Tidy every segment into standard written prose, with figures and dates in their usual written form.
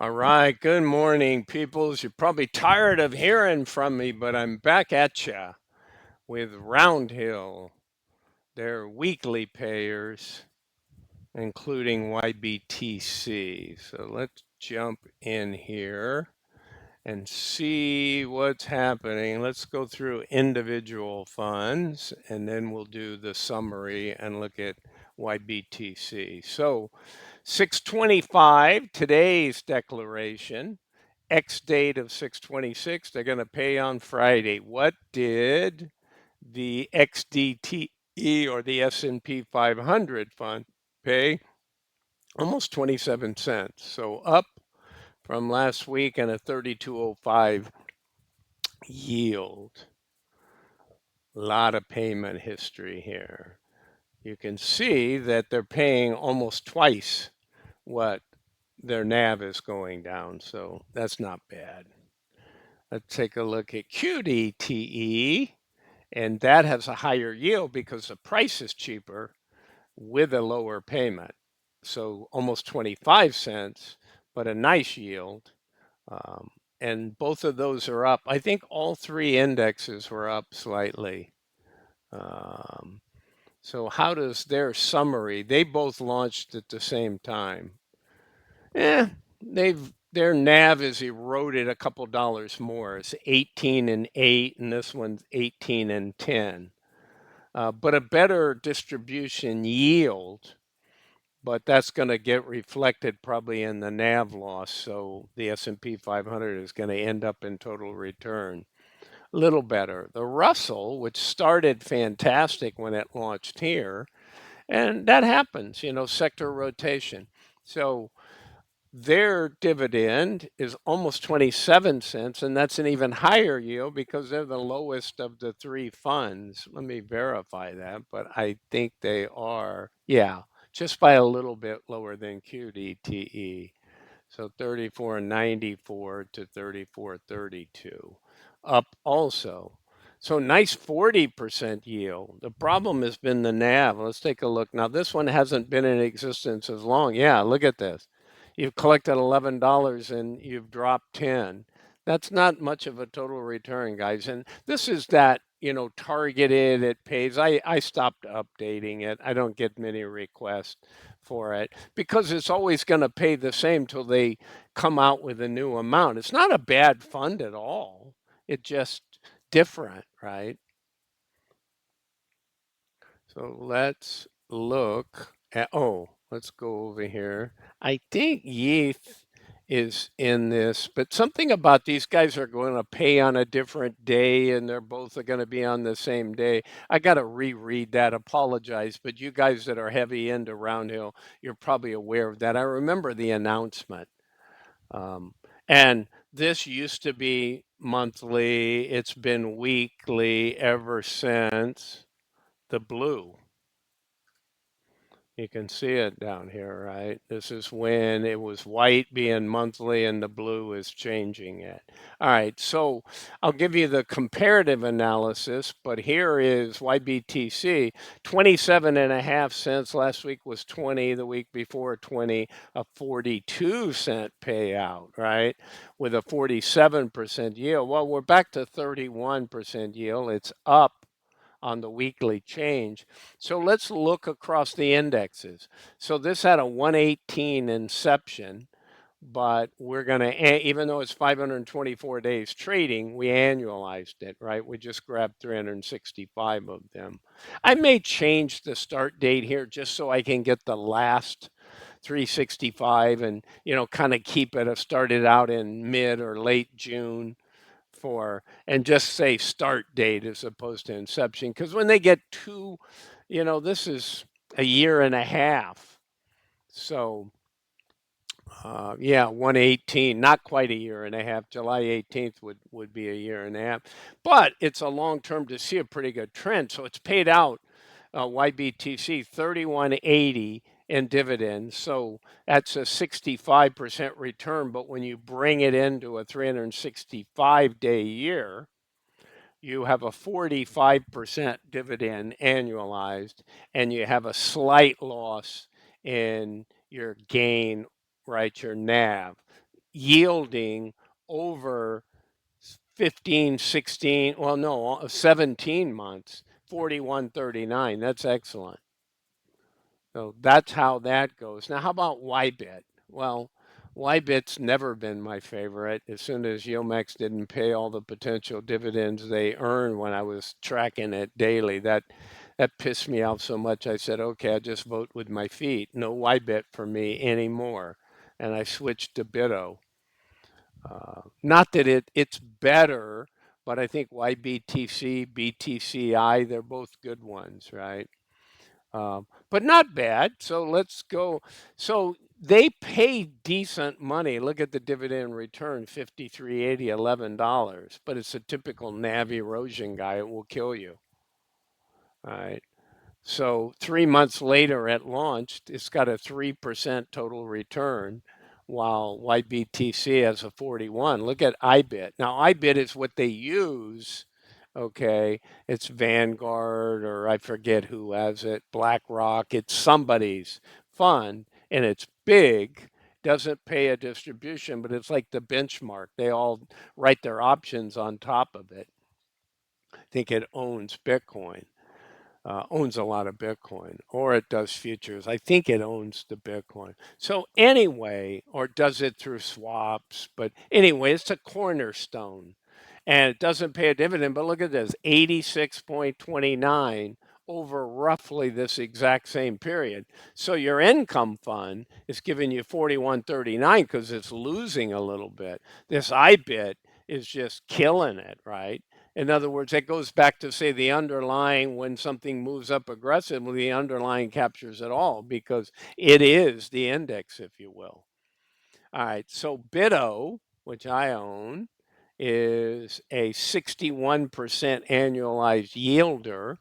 All right, good morning, peoples. You're probably tired of hearing from me, but I'm back at ya with Roundhill, their weekly payers, including YBTC. So let's jump in here and see what's happening. Let's go through individual funds and then we'll do the summary and look at YBTC. So 625, today's declaration. X date of 626, they're going to pay on Friday. What did the XDTE or the S&P 500 fund pay? Almost 27 cents. So up from last week and a 32.05 yield. A lot of payment history here. You can see that they're paying almost twice what their NAV is going down, so that's not bad. Let's take a look at QDTE, and that has a higher yield because the price is cheaper with a lower payment. So almost 25 cents, but a nice yield. Um, and both of those are up. I think all three indexes were up slightly. Um, so how does their summary? They both launched at the same time. Yeah, their NAV is eroded a couple dollars more. It's 18 and 8, and this one's 18 and 10. But a better distribution yield, but that's going to get reflected probably in the NAV loss. So the S&P 500 is going to end up in total return a little better. The Russell, which started fantastic when it launched here, and that happens, sector rotation. So their dividend is almost 27 cents, and that's an even higher yield because they're the lowest of the three funds. Let me verify that, but I think they are, yeah, just by a little bit lower than QDTE. So 34.94 to 34.32, up also. So nice 40% yield. The problem has been the NAV. Let's take a look. Now, this one hasn't been in existence as long. Yeah, look at this. You've collected $11 and you've dropped 10. That's not much of a total return, guys. And this is that, targeted, it pays. I stopped updating it. I don't get many requests for it because it's always going to pay the same till they come out with a new amount. It's not a bad fund at all. It's just different, right? So let's look at, let's go over here. I think Yeath is in this, but something about these guys are going to pay on a different day and they're both going to be on the same day. I got to reread that, apologize, but you guys that are heavy into Roundhill, you're probably aware of that. I remember the announcement. Um, and this used to be monthly, it's been weekly ever since the blue. You can see it down here, right? This is when it was white being monthly and the blue is changing it. All right, so I'll give you the comparative analysis, but here is YBTC, 27.5 cents. Last week was 20, the week before 20, a 42-cent payout, right? With a 47% yield. Well, we're back to 31% yield. It's up on the weekly change. So let's look across the indexes. So this had a 118 inception, but we're going to, even though it's 524 days trading, we annualized it, right? We just grabbed 365 of them. I may change the start date here just so I can get the last 365 and, kind of keep it started out in mid or late June for, and just say start date as opposed to inception. Because when they get two, this is a year and a half. So, yeah, 118, not quite a year and a half. July 18th would be a year and a half. But it's a long term to see a pretty good trend. So it's paid out YBTC 31.80 in dividends. So that's a 65% return. But when you bring it into a 365-day year, you have a 45% dividend annualized, and you have a slight loss in your gain, right? Your NAV. yielding over 15, 16, well, no, 17 months, 41.39. That's excellent. So that's how that goes. Now, how about YBIT? Well, YBIT's never been my favorite. As soon as Yomex didn't pay all the potential dividends they earned when I was tracking it daily, that pissed me off so much. I said, okay, I'll just vote with my feet. No YBIT for me anymore. And I switched to BITO. Not that it's better, but I think YBTC, BTCI, they're both good ones, right? But not bad. So let's go. So they pay decent money. Look at the dividend return, 53.80, $11. But it's a typical NAV erosion guy. It will kill you. All right. So 3 months later at launch, it's got a 3% total return, while YBTC has a 41. Look at IBIT. Now IBIT is what they use. Okay, it's Vanguard, or I forget who has it, BlackRock. It's somebody's fund, and it's big. Doesn't pay a distribution, but it's like the benchmark. They all write their options on top of it. I think it owns Bitcoin, owns a lot of Bitcoin, or it does futures. I think it owns the Bitcoin. So anyway, or does it through swaps. But anyway, it's a cornerstone, and it doesn't pay a dividend. But look at this, 86.29 over roughly this exact same period. So your income fund is giving you 41.39 because it's losing a little bit. This IBIT is just killing it, right? In other words, it goes back to say the underlying, when something moves up aggressively, the underlying captures it all because it is the index, if you will. All right, so BITO, which I own, is a 61% annualized yielder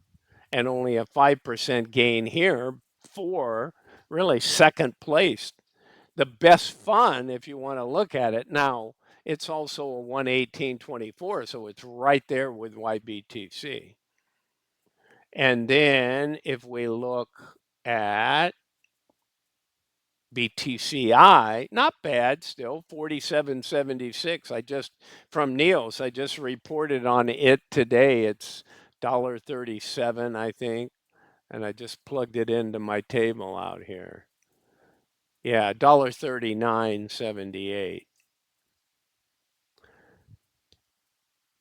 and only a 5% gain here for really second place. The best fun, if you want to look at it. Now, it's also a 118.24, so it's right there with YBTC. And then if we look at BTCI, not bad still, 47.76. I just, from Neos, I just reported on it today. It's $1.37, I think. And I just plugged it into my table out here. Yeah, $1.3978.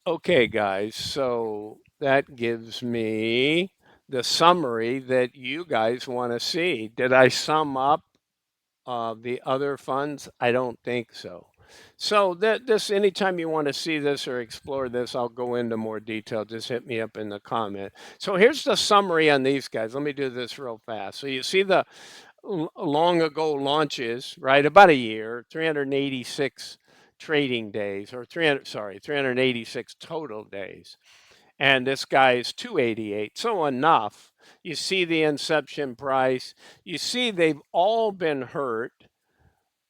Okay, guys, so that gives me the summary that you guys want to see. Did I sum up the other funds? I don't think so. So this, anytime you want to see this or explore this, I'll go into more detail. Just hit me up in the comment. So here's the summary on these guys. Let me do this real fast. So you see the long ago launches, right? About a year, 386 trading days, or 386 total days. And this guy is 288. So enough. You see the inception price. You see they've all been hurt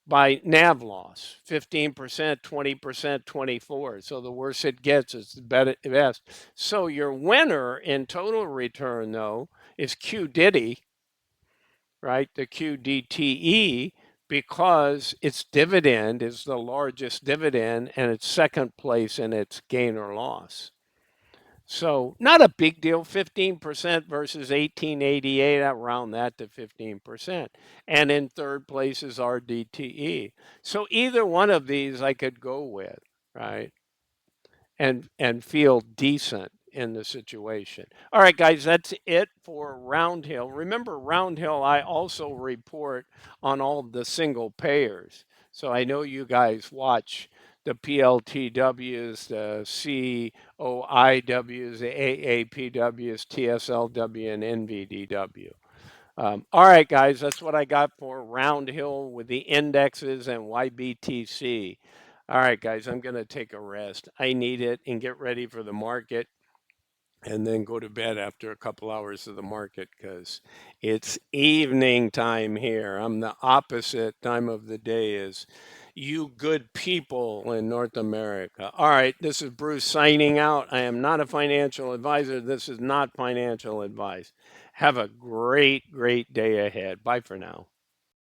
by NAV loss, 15%, 20%, 24. So the worse it gets, it's the best. So your winner in total return, though, is Q Diddy, right? The QDTE, because its dividend is the largest dividend and it's second place in its gain or loss. So not a big deal, 15% versus 1888, I round that to 15%. And in third place is RDTE. So either one of these I could go with, right? And feel decent in the situation. All right, guys, that's it for Roundhill. Remember, Roundhill, I also report on all the single payers. So I know you guys watch the PLTWs, the COIWs, the AAPWs, TSLW, and NVDW. All right, guys, that's what I got for Roundhill with the indexes and YBTC. All right, guys, I'm going to take a rest. I need it and get ready for the market and then go to bed after a couple hours of the market because it's evening time here. I'm the opposite time of the day as you good people in North America. All right, this is Bruce signing out. I am not a financial advisor. This is not financial advice. Have a great, great day ahead. Bye for now.